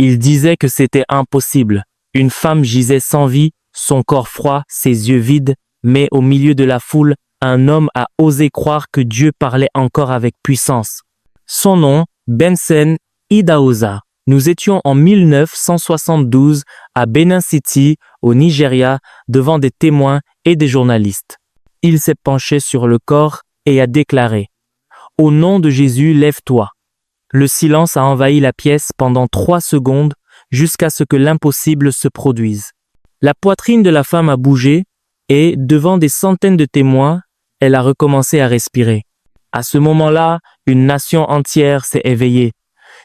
Il disait que c'était impossible. Une femme gisait sans vie, son corps froid, ses yeux vides, mais au milieu de la foule, un homme a osé croire que Dieu parlait encore avec puissance. Son nom, Benson Idahosa. Nous étions en 1972 à Benin City, au Nigeria, devant des témoins et des journalistes. Il s'est penché sur le corps et a déclaré « Au nom de Jésus, lève-toi ». Le silence a envahi la pièce pendant 3 secondes jusqu'à ce que l'impossible se produise. La poitrine de la femme a bougé et, devant des centaines de témoins, elle a recommencé à respirer. À ce moment-là, une nation entière s'est éveillée.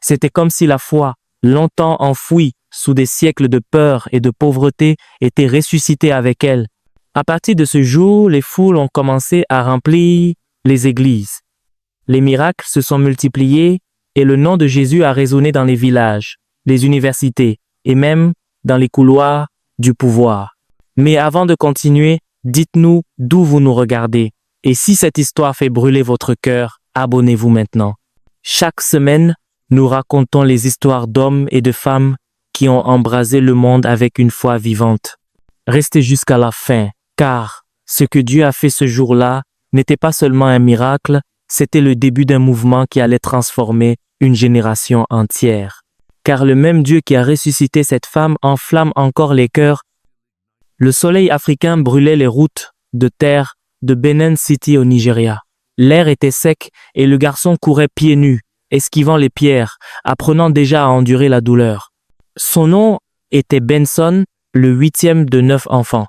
C'était comme si la foi, longtemps enfouie sous des siècles de peur et de pauvreté, était ressuscitée avec elle. À partir de ce jour, les foules ont commencé à remplir les églises. Les miracles se sont multipliés et le nom de Jésus a résonné dans les villages, les universités et même dans les couloirs du pouvoir. Mais avant de continuer, dites-nous d'où vous nous regardez. Et si cette histoire fait brûler votre cœur, abonnez-vous maintenant. Chaque semaine, nous racontons les histoires d'hommes et de femmes qui ont embrasé le monde avec une foi vivante. Restez jusqu'à la fin, car ce que Dieu a fait ce jour-là n'était pas seulement un miracle, c'était le début d'un mouvement qui allait transformer une génération entière. Car le même Dieu qui a ressuscité cette femme enflamme encore les cœurs. Le soleil africain brûlait les routes de terre de Benin City au Nigeria. L'air était sec et le garçon courait pieds nus, esquivant les pierres, apprenant déjà à endurer la douleur. Son nom était Benson, le 8e de 9 enfants.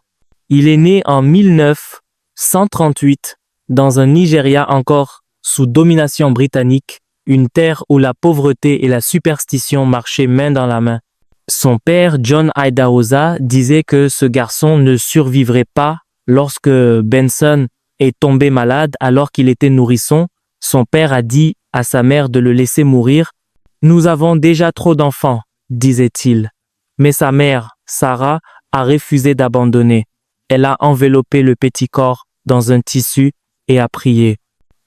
Il est né en 1938 dans un Nigeria encore sous domination britannique, une terre où la pauvreté et la superstition marchaient main dans la main. Son père, John Idahosa, disait que ce garçon ne survivrait pas. Lorsque Benson est tombé malade alors qu'il était nourrisson, son père a dit à sa mère de le laisser mourir. « Nous avons déjà trop d'enfants », disait-il. Mais sa mère, Sarah, a refusé d'abandonner. Elle a enveloppé le petit corps dans un tissu et a prié.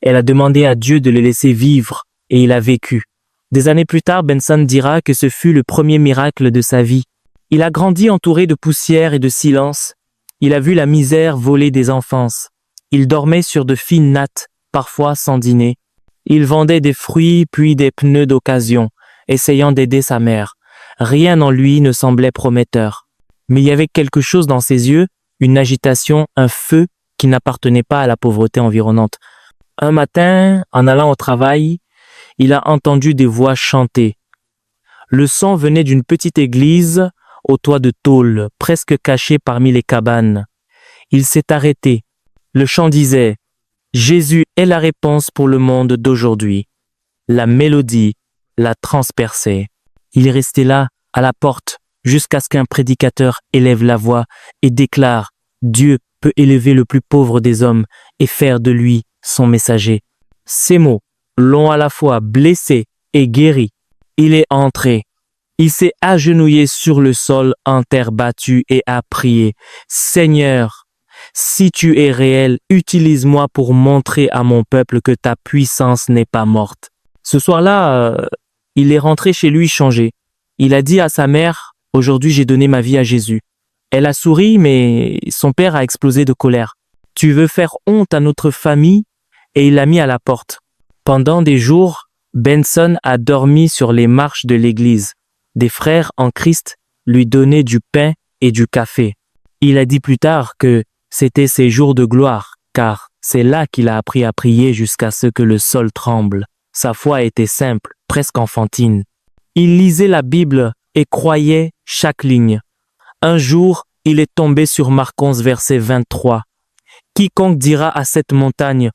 Elle a demandé à Dieu de le laisser vivre et il a vécu. Des années plus tard, Benson dira que ce fut le premier miracle de sa vie. Il a grandi entouré de poussière et de silence. Il a vu la misère voler des enfances. Il dormait sur de fines nattes, parfois sans dîner. Il vendait des fruits puis des pneus d'occasion, essayant d'aider sa mère. Rien en lui ne semblait prometteur. Mais il y avait quelque chose dans ses yeux, une agitation, un feu qui n'appartenait pas à la pauvreté environnante. Un matin, en allant au travail, il a entendu des voix chanter. Le son venait d'une petite église au toit de tôle, presque cachée parmi les cabanes. Il s'est arrêté. Le chant disait « Jésus est la réponse pour le monde d'aujourd'hui ». La mélodie l'a transpercé. Il est resté là, à la porte, jusqu'à ce qu'un prédicateur élève la voix et déclare « Dieu peut élever le plus pauvre des hommes et faire de lui son messager ». Ces mots l'ont à la fois blessé et guéri. Il est entré. Il s'est agenouillé sur le sol en terre battue et a prié « Seigneur, si tu es réel, utilise-moi pour montrer à mon peuple que ta puissance n'est pas morte. » Ce soir-là, il est rentré chez lui changé. Il a dit à sa mère « Aujourd'hui, j'ai donné ma vie à Jésus. » Elle a souri, mais son père a explosé de colère. « Tu veux faire honte à notre famille ?» Et il l'a mis à la porte. Pendant des jours, Benson a dormi sur les marches de l'église. Des frères en Christ lui donnaient du pain et du café. Il a dit plus tard que c'était ses jours de gloire, car c'est là qu'il a appris à prier jusqu'à ce que le sol tremble. Sa foi était simple, presque enfantine. Il lisait la Bible et croyait chaque ligne. Un jour, il est tombé sur Marc 11, verset 23. « Quiconque dira à cette montagne,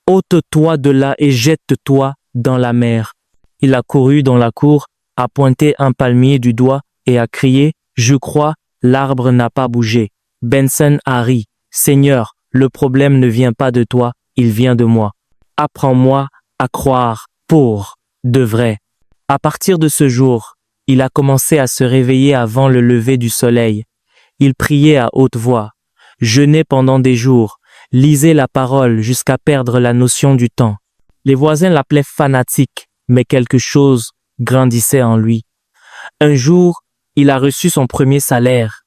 ôte-toi de là et jette-toi dans la mer. » Il a couru dans la cour, a pointé un palmier du doigt et a crié « Je crois, l'arbre n'a pas bougé. » Benson a ri. « Seigneur, le problème ne vient pas de toi, il vient de moi. Apprends-moi à croire pour de vrai. » À partir de ce jour, il a commencé à se réveiller avant le lever du soleil. Il priait à haute voix, jeûnait pendant des jours, lisait la parole jusqu'à perdre la notion du temps. Les voisins l'appelaient fanatique, mais quelque chose grandissait en lui. Un jour, il a reçu son premier salaire.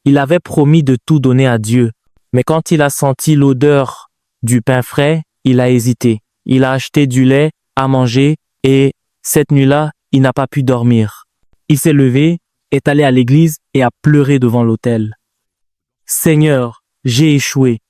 Il avait promis de tout donner à Dieu. Mais quand il a senti l'odeur du pain frais, il a hésité. Il a acheté du lait à manger et cette nuit-là, il n'a pas pu dormir. Il s'est levé, est allé à l'église et a pleuré devant l'autel. Seigneur, j'ai échoué.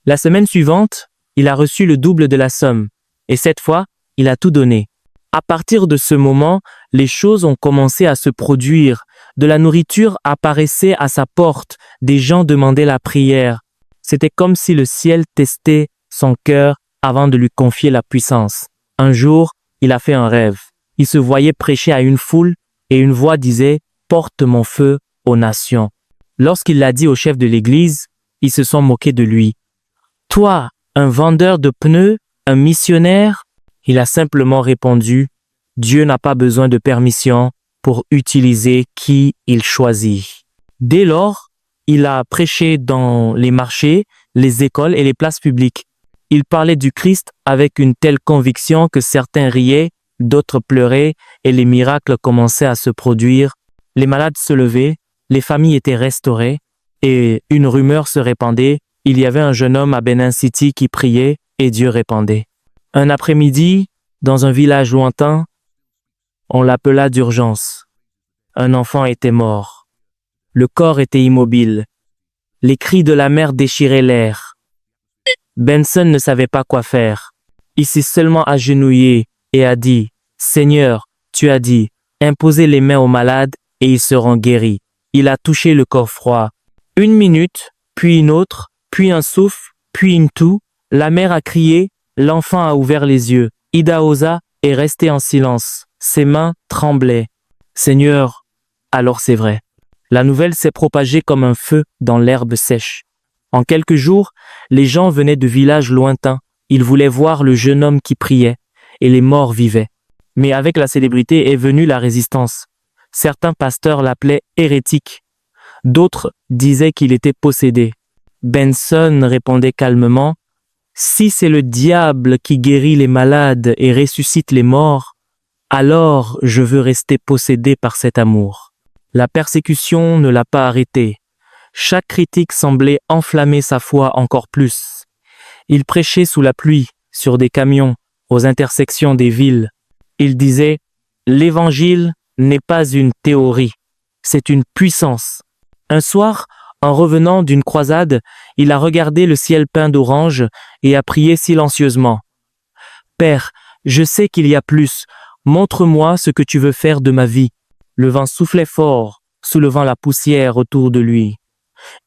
La semaine suivante, il a reçu le double de la somme et cette fois, il a tout donné. À partir de ce moment, les choses ont commencé à se produire. De la nourriture apparaissait à sa porte, des gens demandaient la prière. C'était comme si le ciel testait son cœur avant de lui confier la puissance. Un jour, il a fait un rêve. Il se voyait prêcher à une foule et une voix disait « Porte mon feu aux nations ». Lorsqu'il l'a dit au chef de l'église, ils se sont moqués de lui. « Toi, un vendeur de pneus, un missionnaire ?» Il a simplement répondu « Dieu n'a pas besoin de permission pour utiliser qui il choisit ». Dès lors, il a prêché dans les marchés, les écoles et les places publiques. Il parlait du Christ avec une telle conviction que certains riaient, d'autres pleuraient et les miracles commençaient à se produire. Les malades se levaient, les familles étaient restaurées et une rumeur se répandait. Il y avait un jeune homme à Benin City qui priait et Dieu répondait. Un après-midi, dans un village lointain, on l'appela d'urgence. Un enfant était mort. Le corps était immobile. Les cris de la mère déchiraient l'air. Benson ne savait pas quoi faire. Il s'est seulement agenouillé et a dit « Seigneur, tu as dit, imposez les mains aux malades et ils seront guéris. » Il a touché le corps froid. Une minute, puis une autre, puis un souffle, puis une toux. La mère a crié, l'enfant a ouvert les yeux. Idahosa est resté en silence. Ses mains tremblaient. « Seigneur, alors c'est vrai. » La nouvelle s'est propagée comme un feu dans l'herbe sèche. En quelques jours, les gens venaient de villages lointains. Ils voulaient voir le jeune homme qui priait, et les morts vivaient. Mais avec la célébrité est venue la résistance. Certains pasteurs l'appelaient hérétique. D'autres disaient qu'il était possédé. Benson répondait calmement, « Si c'est le diable qui guérit les malades et ressuscite les morts, alors je veux rester possédé par cet amour. » La persécution ne l'a pas arrêté. Chaque critique semblait enflammer sa foi encore plus. Il prêchait sous la pluie, sur des camions, aux intersections des villes. Il disait « L'Évangile n'est pas une théorie, c'est une puissance. » Un soir, en revenant d'une croisade, il a regardé le ciel peint d'orange et a prié silencieusement. « Père, je sais qu'il y a plus. Montre-moi ce que tu veux faire de ma vie. » Le vent soufflait fort, soulevant la poussière autour de lui.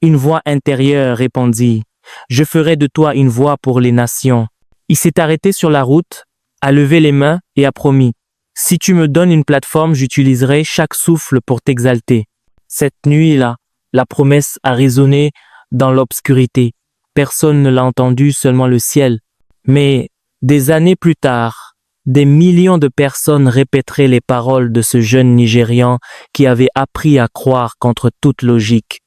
Une voix intérieure répondit « Je ferai de toi une voix pour les nations. » Il s'est arrêté sur la route, a levé les mains et a promis « Si tu me donnes une plateforme, j'utiliserai chaque souffle pour t'exalter. » Cette nuit-là, la promesse a résonné dans l'obscurité. Personne ne l'a entendu, seulement le ciel. Mais des années plus tard, des millions de personnes répéteraient les paroles de ce jeune Nigérian qui avait appris à croire contre toute logique.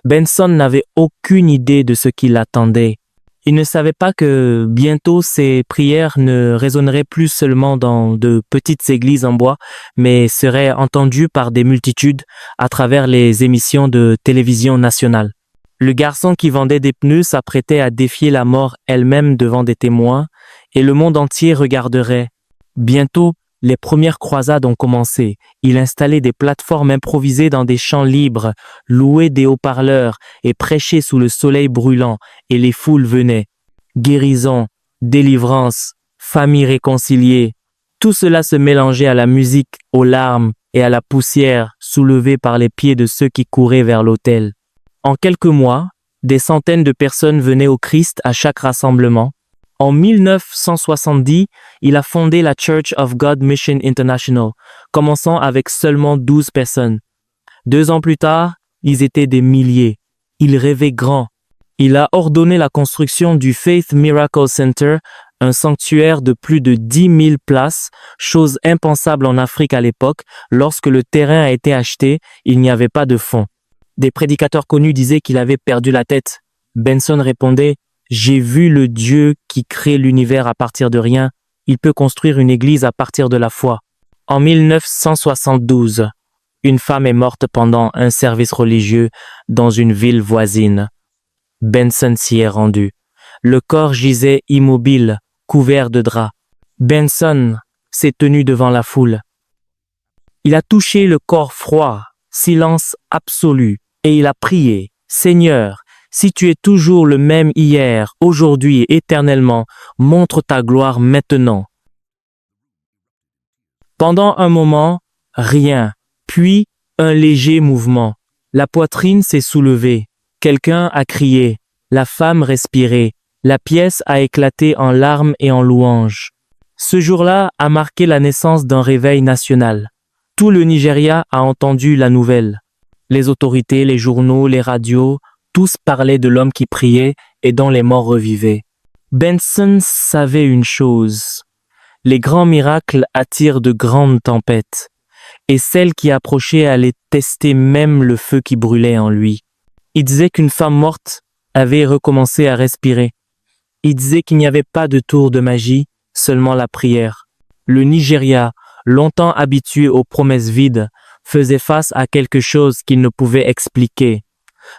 Benson n'avait aucune idée de ce qui l'attendait. Il ne savait pas que bientôt ses prières ne résonneraient plus seulement dans de petites églises en bois, mais seraient entendues par des multitudes à travers les émissions de télévision nationale. Le garçon qui vendait des pneus s'apprêtait à défier la mort elle-même devant des témoins, et le monde entier regarderait. Bientôt, les premières croisades ont commencé. Il installait des plateformes improvisées dans des champs libres, louait des haut-parleurs et prêchait sous le soleil brûlant, et les foules venaient. Guérison, délivrance, famille réconciliée, tout cela se mélangeait à la musique, aux larmes et à la poussière soulevée par les pieds de ceux qui couraient vers l'autel. En quelques mois, des centaines de personnes venaient au Christ à chaque rassemblement. En 1970, il a fondé la Church of God Mission International, commençant avec seulement 12 personnes. 2 ans plus tard, ils étaient des milliers. Il rêvait grand. Il a ordonné la construction du Faith Miracle Center, un sanctuaire de plus de 10 000 places, chose impensable en Afrique à l'époque. Lorsque le terrain a été acheté, il n'y avait pas de fonds. Des prédicateurs connus disaient qu'il avait perdu la tête. Benson répondait « J'ai vu le Dieu qui crée l'univers à partir de rien. Il peut construire une église à partir de la foi. » En 1972, une femme est morte pendant un service religieux dans une ville voisine. Benson s'y est rendu. Le corps gisait immobile, couvert de draps. Benson s'est tenu devant la foule. Il a touché le corps froid, silence absolu, et il a prié, « Seigneur, si tu es toujours le même hier, aujourd'hui et éternellement, montre ta gloire maintenant. » Pendant un moment, rien, puis un léger mouvement. La poitrine s'est soulevée, quelqu'un a crié, la femme respirait, la pièce a éclaté en larmes et en louanges. Ce jour-là a marqué la naissance d'un réveil national. Tout le Nigeria a entendu la nouvelle. Les autorités, les journaux, les radios, tous parlaient de l'homme qui priait et dont les morts revivaient. Benson savait une chose. Les grands miracles attirent de grandes tempêtes, et celle qui approchait allait tester même le feu qui brûlait en lui. Il disait qu'une femme morte avait recommencé à respirer. Il disait qu'il n'y avait pas de tour de magie, seulement la prière. Le Nigeria, longtemps habitué aux promesses vides, faisait face à quelque chose qu'il ne pouvait expliquer.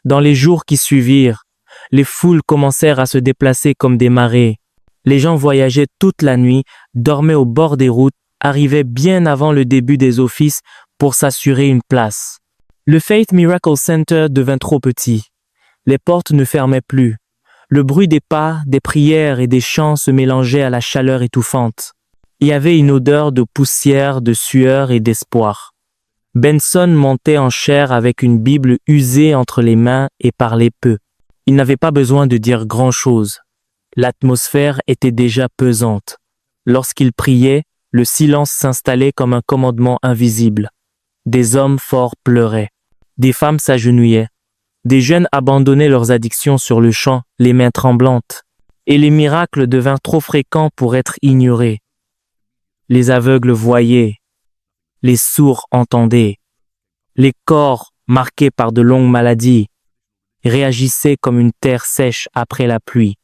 Dans les jours qui suivirent, les foules commencèrent à se déplacer comme des marées. Les gens voyageaient toute la nuit, dormaient au bord des routes, arrivaient bien avant le début des offices pour s'assurer une place. Le Faith Miracle Center devint trop petit. Les portes ne fermaient plus. Le bruit des pas, des prières et des chants se mélangeait à la chaleur étouffante. Il y avait une odeur de poussière, de sueur et d'espoir. Benson montait en chair avec une Bible usée entre les mains et parlait peu. Il n'avait pas besoin de dire grand-chose. L'atmosphère était déjà pesante. Lorsqu'il priait, le silence s'installait comme un commandement invisible. Des hommes forts pleuraient. Des femmes s'agenouillaient. Des jeunes abandonnaient leurs addictions sur le champ, les mains tremblantes. Et les miracles devinrent trop fréquents pour être ignorés. Les aveugles voyaient. Les sourds entendaient. Les corps, marqués par de longues maladies, réagissaient comme une terre sèche après la pluie.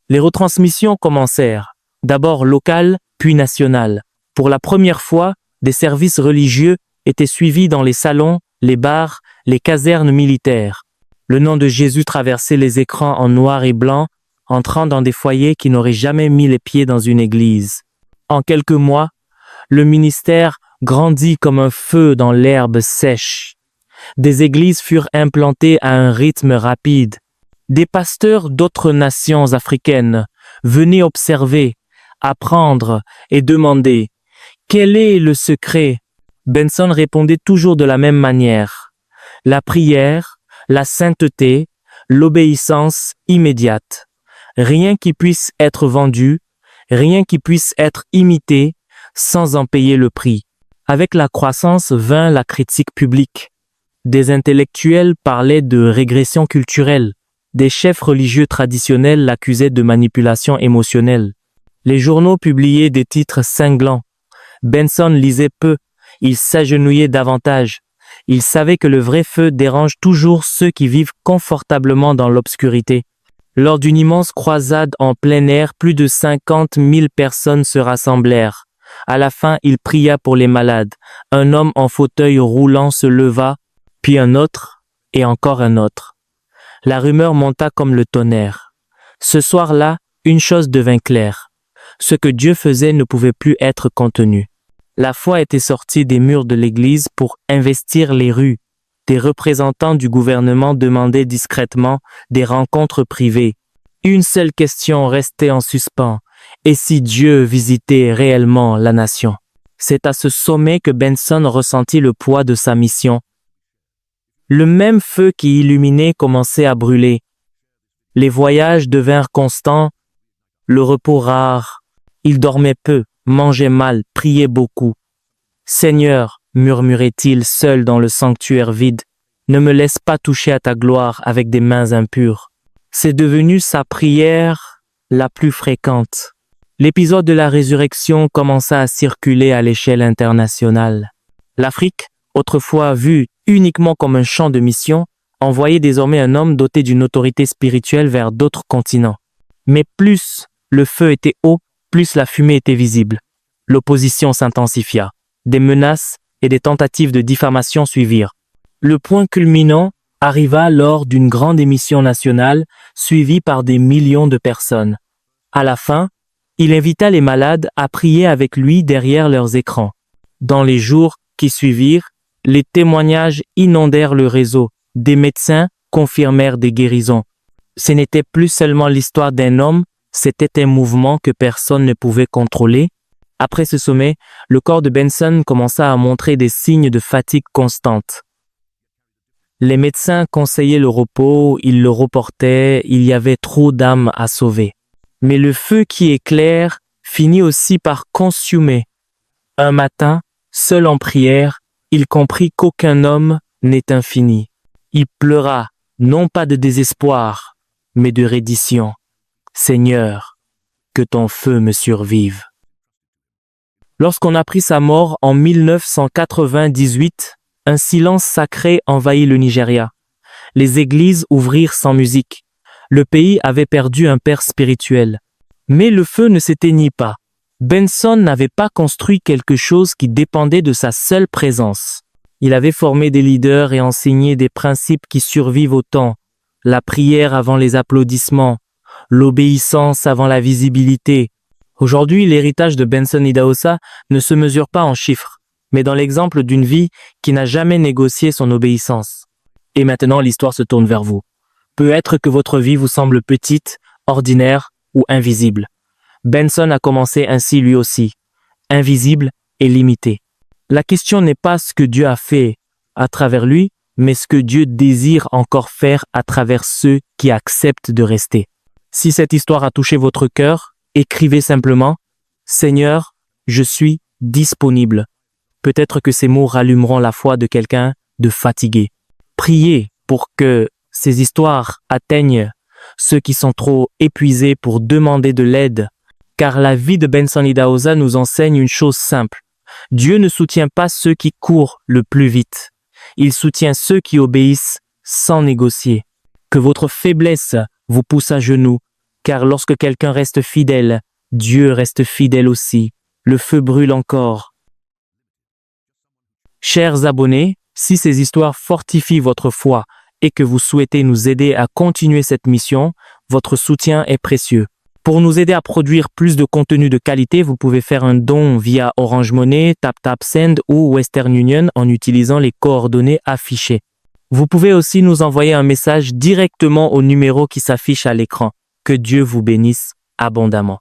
Les retransmissions commencèrent, d'abord locales, puis nationales. Pour la première fois, des services religieux étaient suivis dans les salons, les bars, les casernes militaires. Le nom de Jésus traversait les écrans en noir et blanc, entrant dans des foyers qui n'auraient jamais mis les pieds dans une église. En quelques mois, le ministère grandit comme un feu dans l'herbe sèche. Des églises furent implantées à un rythme rapide. Des pasteurs d'autres nations africaines venaient observer, apprendre et demander « Quel est le secret ?» Benson répondait toujours de la même manière. La prière, la sainteté, l'obéissance immédiate. Rien qui puisse être vendu, rien qui puisse être imité sans en payer le prix. Avec la croissance vint la critique publique. Des intellectuels parlaient de régression culturelle. Des chefs religieux traditionnels l'accusaient de manipulation émotionnelle. Les journaux publiaient des titres cinglants. Benson lisait peu, il s'agenouillait davantage. Il savait que le vrai feu dérange toujours ceux qui vivent confortablement dans l'obscurité. Lors d'une immense croisade en plein air, plus de 50 000 personnes se rassemblèrent. À la fin, il pria pour les malades. Un homme en fauteuil roulant se leva, puis un autre, et encore un autre. La rumeur monta comme le tonnerre. Ce soir-là, une chose devint claire. Ce que Dieu faisait ne pouvait plus être contenu. La foi était sortie des murs de l'église pour investir les rues. Des représentants du gouvernement demandaient discrètement des rencontres privées. Une seule question restait en suspens. Et si Dieu visitait réellement la nation? C'est à ce sommet que Benson ressentit le poids de sa mission. Le même feu qui illuminait commençait à brûler. Les voyages devinrent constants, le repos rare. Il dormait peu, mangeait mal, priait beaucoup. « Seigneur, murmurait-il seul dans le sanctuaire vide, ne me laisse pas toucher à ta gloire avec des mains impures. » C'est devenu sa prière la plus fréquente. L'épisode de la résurrection commença à circuler à l'échelle internationale. L'Afrique, autrefois vue uniquement comme un champ de mission, envoyait désormais un homme doté d'une autorité spirituelle vers d'autres continents. Mais plus le feu était haut, plus la fumée était visible. L'opposition s'intensifia. des menaces et des tentatives de diffamation suivirent. Le point culminant arriva lors d'une grande émission nationale suivie par des millions de personnes. À la fin, il invita les malades à prier avec lui derrière leurs écrans. Dans les jours qui suivirent, les témoignages inondèrent le réseau. Des médecins confirmèrent des guérisons. Ce n'était plus seulement l'histoire d'un homme, c'était un mouvement que personne ne pouvait contrôler. Après ce sommet, le corps de Benson commença à montrer des signes de fatigue constante. Les médecins conseillaient le repos, ils le reportaient, il y avait trop d'âmes à sauver. Mais le feu qui éclaire finit aussi par consumer. Un matin, seul en prière, il comprit qu'aucun homme n'est infini. Il pleura, non pas de désespoir, mais de reddition. Seigneur, que ton feu me survive. Lorsqu'on apprit sa mort en 1998, un silence sacré envahit le Nigeria. Les églises ouvrirent sans musique. Le pays avait perdu un père spirituel. Mais le feu ne s'éteignit pas. Benson n'avait pas construit quelque chose qui dépendait de sa seule présence. Il avait formé des leaders et enseigné des principes qui survivent au temps. La prière avant les applaudissements, l'obéissance avant la visibilité. Aujourd'hui, l'héritage de Benson Idahosa ne se mesure pas en chiffres, mais dans l'exemple d'une vie qui n'a jamais négocié son obéissance. Et maintenant, l'histoire se tourne vers vous. Peut-être que votre vie vous semble petite, ordinaire ou invisible. Benson a commencé ainsi lui aussi, invisible et limité. La question n'est pas ce que Dieu a fait à travers lui, mais ce que Dieu désire encore faire à travers ceux qui acceptent de rester. Si cette histoire a touché votre cœur, écrivez simplement « Seigneur, je suis disponible ». Peut-être que ces mots rallumeront la foi de quelqu'un de fatigué. Priez pour que ces histoires atteignent ceux qui sont trop épuisés pour demander de l'aide, car la vie de Benson Idahosa nous enseigne une chose simple. Dieu ne soutient pas ceux qui courent le plus vite. Il soutient ceux qui obéissent sans négocier. Que votre faiblesse vous pousse à genoux, car lorsque quelqu'un reste fidèle, Dieu reste fidèle aussi. Le feu brûle encore. Chers abonnés, si ces histoires fortifient votre foi et que vous souhaitez nous aider à continuer cette mission, votre soutien est précieux. Pour nous aider à produire plus de contenu de qualité, vous pouvez faire un don via Orange Money, TapTapSend ou Western Union en utilisant les coordonnées affichées. Vous pouvez aussi nous envoyer un message directement au numéro qui s'affiche à l'écran. Que Dieu vous bénisse abondamment.